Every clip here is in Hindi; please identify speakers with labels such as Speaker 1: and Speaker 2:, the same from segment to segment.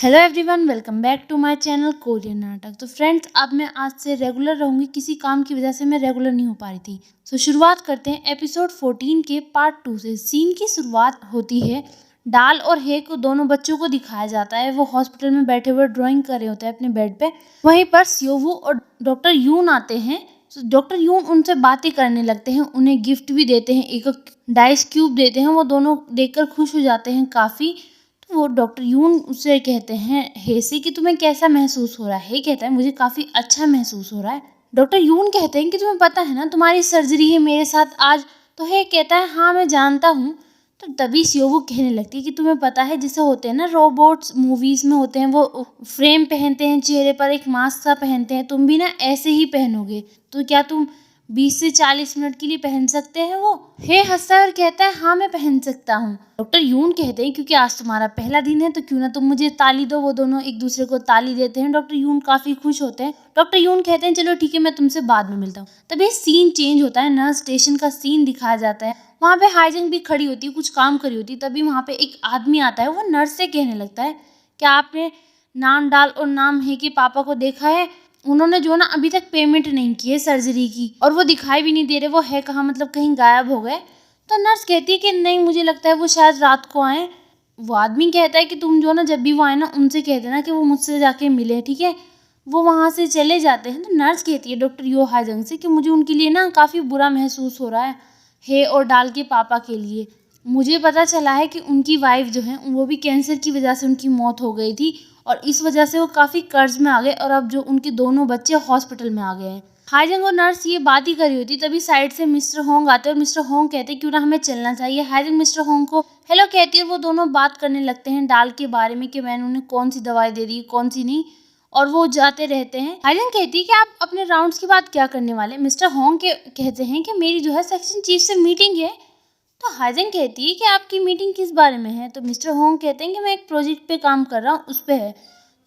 Speaker 1: Hello everyone, welcome back to my channel Korean नाटक। तो फ्रेंड्स, अब मैं आज से रेगुलर रहूँगी। किसी काम की वजह से मैं रेगुलर नहीं हो पा रही थी। शुरुआत करते हैं एपिसोड 14 के पार्ट 2 से। सीन की शुरुआत होती है, डाल और हे को दोनों बच्चों को दिखाया जाता है। वो हॉस्पिटल में बैठे हुए ड्राइंग कर रहे होते हैं अपने बेड पे। वहीं पर स्योवू और डॉक्टर यून आते हैं। डॉक्टर यून उनसे बातें करने लगते हैं, उन्हें गिफ्ट भी देते हैं, एक डाइस क्यूब देते हैं। वो दोनों देखकर खुश हो जाते हैं काफ़ी। वो डॉक्टर यून उससे कहते हैं हे से कि तुम्हें कैसा महसूस हो रहा है। हे कहता है मुझे काफ़ी अच्छा महसूस हो रहा है। डॉक्टर यून कहते हैं कि तुम्हें पता है ना, तुम्हारी सर्जरी है मेरे साथ आज। तो हे कहता है हाँ मैं जानता हूँ। तो तभी स्योवू कहने लगती है कि तुम्हें पता है जैसे होते हैं ना रोबोट्स मूवीज़ में होते हैं, वो फ्रेम पहनते हैं, चेहरे पर एक मास्क सा पहनते हैं, तुम भी ना ऐसे ही पहनोगे। तो क्या तुम 20 से 40 मिनट के लिए पहन सकते हैं वो? हे हंसता है और कहता है हाँ मैं पहन सकता हूँ। डॉक्टर यून कहते हैं क्योंकि आज तुम्हारा पहला दिन है तो क्यों ना तुम मुझे ताली दो। वो दोनों एक दूसरे को ताली देते हैं। डॉक्टर यून काफी खुश होते हैं। डॉक्टर यून कहते हैं चलो ठीक है, मैं तुमसे बाद में मिलता हूँ। तभी सीन चेंज होता है, नर्स स्टेशन का सीन दिखाया जाता है। वहाँ पे हाईजंग भी खड़ी होती है, कुछ काम कर रही होती है। तभी वहाँ पे एक आदमी आता है, वो नर्स से कहने लगता है क्या आपने नाम डाल और नाम है कि पापा को देखा है? उन्होंने जो ना अभी तक पेमेंट नहीं की है सर्जरी की, और वो दिखाई भी नहीं दे रहे। वो है कहाँ, मतलब कहीं गायब हो गए। तो नर्स कहती है कि नहीं मुझे लगता है वो शायद रात को आए। वो आदमी कहता है कि तुम जो ना जब भी वो आए ना उनसे कह देना कि वो मुझसे जाके मिले, ठीक है। वो वहाँ से चले जाते हैं। तो नर्स कहती है डॉक्टर यो हाजंग से कि मुझे उनके लिए ना काफ़ी बुरा महसूस हो रहा है और डाल के पापा के लिए। मुझे पता चला है कि उनकी वाइफ जो है वो भी कैंसर की वजह से उनकी मौत हो गई थी, और इस वजह से वो काफ़ी कर्ज में आ गए, और अब जो उनके दोनों बच्चे हॉस्पिटल में आ गए हैं। हाईजंग और नर्स ये बात ही करी होती, तभी साइड से मिस्टर होंग आते हैं और मिस्टर होंग कहते हैं क्यों ना हमें चलना चाहिए। हाईजंग मिस्टर होंग को हेलो कहती है। वो दोनों बात करने लगते हैं डाल के बारे में कि मैंने उन्हें कौन सी दवाई दे दी कौन सी नहीं, और वो जाते रहते हैं। हाईजंग कहती है कि आप अपने राउंड्स की बात क्या करने वाले। मिस्टर होंग के कहते हैं कि मेरी जो है सेक्शन चीफ से मीटिंग है। तो हाईजंग कहती है कि आपकी मीटिंग किस बारे में है। तो मिस्टर होंग कहते हैं कि मैं एक प्रोजेक्ट पे काम कर रहा हूँ, उस पे है।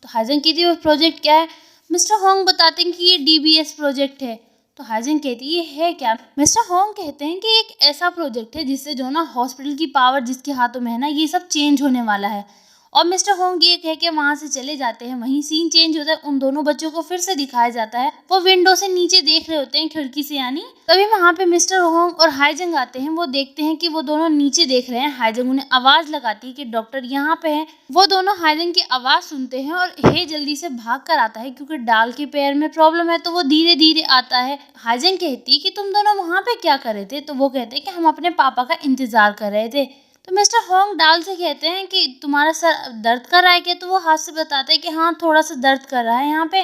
Speaker 1: तो हाईजंग कहती है वो प्रोजेक्ट क्या है। मिस्टर होंग बताते हैं कि ये डीबीएस प्रोजेक्ट है। तो हाईजंग कहती है ये है क्या। मिस्टर होंग कहते हैं कि एक ऐसा प्रोजेक्ट है जिससे जो ना हॉस्पिटल की पावर जिसके हाथों में है ना, ये सब चेंज होने वाला है। और मिस्टर होंग ये कह के वहाँ से चले जाते हैं। वहीं सीन चेंज होता है, उन दोनों बच्चों को फिर से दिखाया जाता है। वो विंडो से नीचे देख रहे होते हैं, खिड़की से यानी। तभी वहाँ पे मिस्टर होंग और हाईजंग आते हैं। वो देखते हैं कि वो दोनों नीचे देख रहे हैं। हाईजंग उन्हें आवाज लगाती है कि डॉक्टर यहाँ पे है। वो दोनों हाईजंग की आवाज सुनते हैं और हे जल्दी से भाग कर आता है क्योंकि डाल के पैर में प्रॉब्लम है, तो वो धीरे धीरे आता है। हाईजंग कहती है कि तुम दोनों वहाँ पे क्या कर रहे थे। तो वो कहते हैं कि हम अपने पापा का इंतजार कर रहे थे। तो मिस्टर होंग डाल से कहते हैं कि तुम्हारा सर दर्द कर रहा है क्या। तो वो हाथ से बताते हैं कि हाँ थोड़ा सा दर्द कर रहा है यहाँ पे।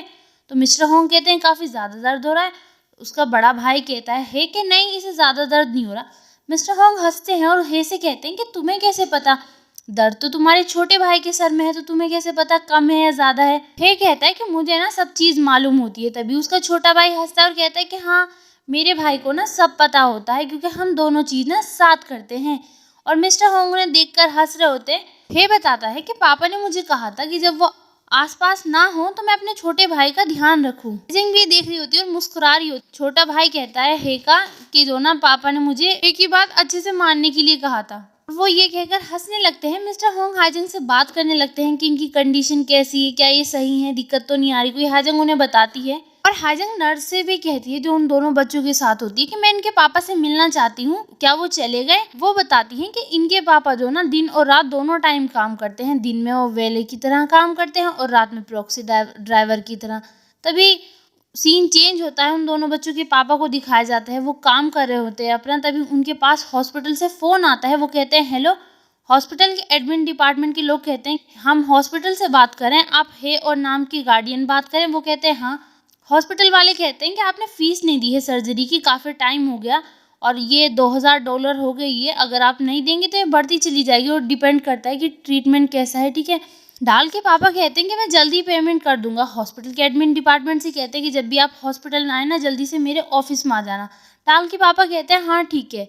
Speaker 1: तो मिस्टर होंग कहते हैं काफ़ी ज़्यादा दर्द हो रहा है। उसका बड़ा भाई कहता है कि नहीं इसे ज़्यादा दर्द नहीं हो रहा। मिस्टर होंग हंसते हैं और हे से कहते हैं कि तुम्हें कैसे पता, दर्द तो तुम्हारे छोटे भाई के सर में है, तो तुम्हें कैसे पता कम है या ज़्यादा है। हे कहता है कि मुझे ना सब चीज़ मालूम होती है। तभी उसका छोटा भाई हंसता है और कहता है कि हाँ मेरे भाई को ना सब पता होता है क्योंकि हम दोनों चीज़ ना साथ करते हैं। और मिस्टर होंग उन्हें देखकर हंस रहे होते हैं। हे बताता है कि पापा ने मुझे कहा था कि जब वो आसपास ना हो तो मैं अपने छोटे भाई का ध्यान रखूं। जिंग भी देख रही होती है और मुस्कुरा रही होती। छोटा भाई कहता है हे का कि जो ना पापा ने मुझे एक ही बात अच्छे से मानने के लिए कहा था। वो ये कहकर हंसने लगते हैं। मिस्टर होंग हाजंग से बात करने लगते हैं कि इनकी कंडीशन कैसी है, क्या ये सही है, दिक्कत तो नहीं आ रही कोई। हाजंग उन्हें बताती है और हाजंग नर्स से भी कहती है जो उन दोनों बच्चों के साथ होती है कि मैं इनके पापा से मिलना चाहती हूँ, क्या वो चले गए। वो बताती हैं कि इनके पापा जो ना दिन और रात दोनों टाइम काम करते हैं। दिन में वो वेले की तरह काम करते हैं और रात में प्रॉक्सी ड्राइवर की तरह। तभी सीन चेंज होता है, उन दोनों बच्चों के पापा को दिखाया जाता है। वो काम कर रहे होते हैं अपना। तभी उनके पास हॉस्पिटल से फ़ोन आता है। वो कहते हैं हेलो। हॉस्पिटल के एडमिन डिपार्टमेंट के लोग कहते हैं हम हॉस्पिटल से बात कर रहे हैं, आप हे और नाम की गार्डियन बात करें। वो कहते हैं हाँ। हॉस्पिटल वाले कहते हैं कि आपने फ़ीस नहीं दी है सर्जरी की, काफ़ी टाइम हो गया और ये $2000 हो गई है। अगर आप नहीं देंगे तो ये बढ़ती चली जाएगी, और डिपेंड करता है कि ट्रीटमेंट कैसा है, ठीक है। डाल के पापा कहते हैं कि मैं जल्दी पेमेंट कर दूंगा। हॉस्पिटल के एडमिन डिपार्टमेंट से कहते हैं कि जब भी आप हॉस्पिटल में आए ना जल्दी से मेरे ऑफिस में आ जाना। डाल के पापा कहते हैं हाँ ठीक है।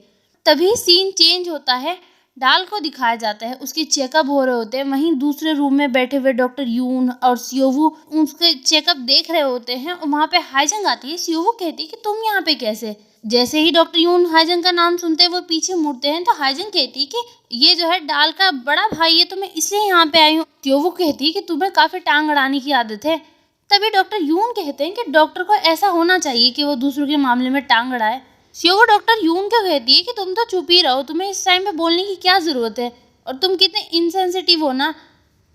Speaker 1: तभी सीन चेंज होता है, डाल को दिखाया जाता है उसके चेकअप हो रहे होते हैं। वहीं दूसरे रूम में बैठे हुए डॉक्टर यून और स्योवू उसके चेकअप देख रहे होते हैं। और वहाँ पे हाईजंग आती है। स्योवू कहती है कि तुम यहाँ पे कैसे। जैसे ही डॉक्टर यून हाइजंग का नाम सुनते हैं वो पीछे मुड़ते हैं तो हाइजंग कहती है कि ये जो है डाल का बड़ा भाई है, तो मैं इसलिए यहाँ पे आई हूँ। तो वो कहती है कि तुम्हें काफी टांग अड़ाने की आदत है। तभी डॉक्टर यून कहते हैं कि डॉक्टर को ऐसा होना चाहिए कि वो दूसरों के मामले में टांग अड़ाए। वो डॉक्टर यून को कहती है कि तुम तो चुप ही रहो, तुम्हें इस टाइम पे बोलने की क्या जरूरत है, और तुम कितने इनसेंसिटिव हो ना।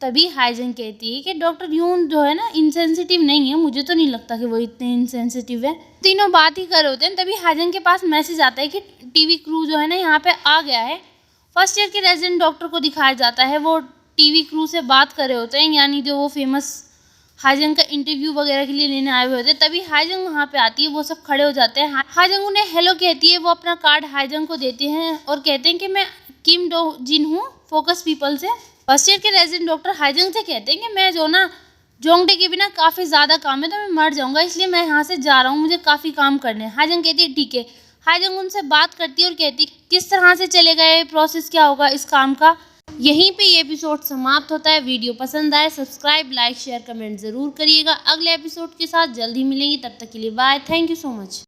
Speaker 1: तभी हाइजन कहती है कि डॉक्टर यून जो है ना इनसेंसिटिव नहीं है, मुझे तो नहीं लगता कि वो इतने इनसेंसिटिव है। तीनों बात ही कर रहे होते हैं तभी हाइजन के पास मैसेज आता है कि टीवी क्रू जो है ना यहाँ पे आ गया है। फर्स्ट ईयर के रेजिडेंट डॉक्टर को दिखाया जाता है, वो टीवी क्रू से बात कर रहे होते हैं, यानी जो वो फेमस हाइजंग का इंटरव्यू वगैरह के लिए लेने आए हुए होते हैं। तभी हाइजंग वहाँ पे आती है, वो सब खड़े हो जाते हैं। हाइजंग उन्हें हेलो कहती है, वो अपना कार्ड हाइजंग को देते हैं और कहते हैं कि मैं किम डो जिन हूँ, फोकस पीपल से। फर्स्ट ईयर के रेजिडेंट डॉक्टर हाइजंग से कहते हैं कि मैं जो ना जोंगडे के बिना काफ़ी ज़्यादा काम है, तो मैं मर जाऊंगा, इसलिए मैं यहाँ से जा रहा हूँ, मुझे काफ़ी काम करने हैं। हाइजंग कहती है ठीक है। हाइजंग उनसे बात करती है और कहती है किस तरह से चलेगा ये प्रोसेस, क्या होगा इस काम का। यहीं पे ये एपिसोड समाप्त होता है। वीडियो पसंद आए सब्सक्राइब लाइक शेयर कमेंट ज़रूर करिएगा। अगले एपिसोड के साथ जल्दी मिलेंगी, तब तक के लिए bye. Thank you so much.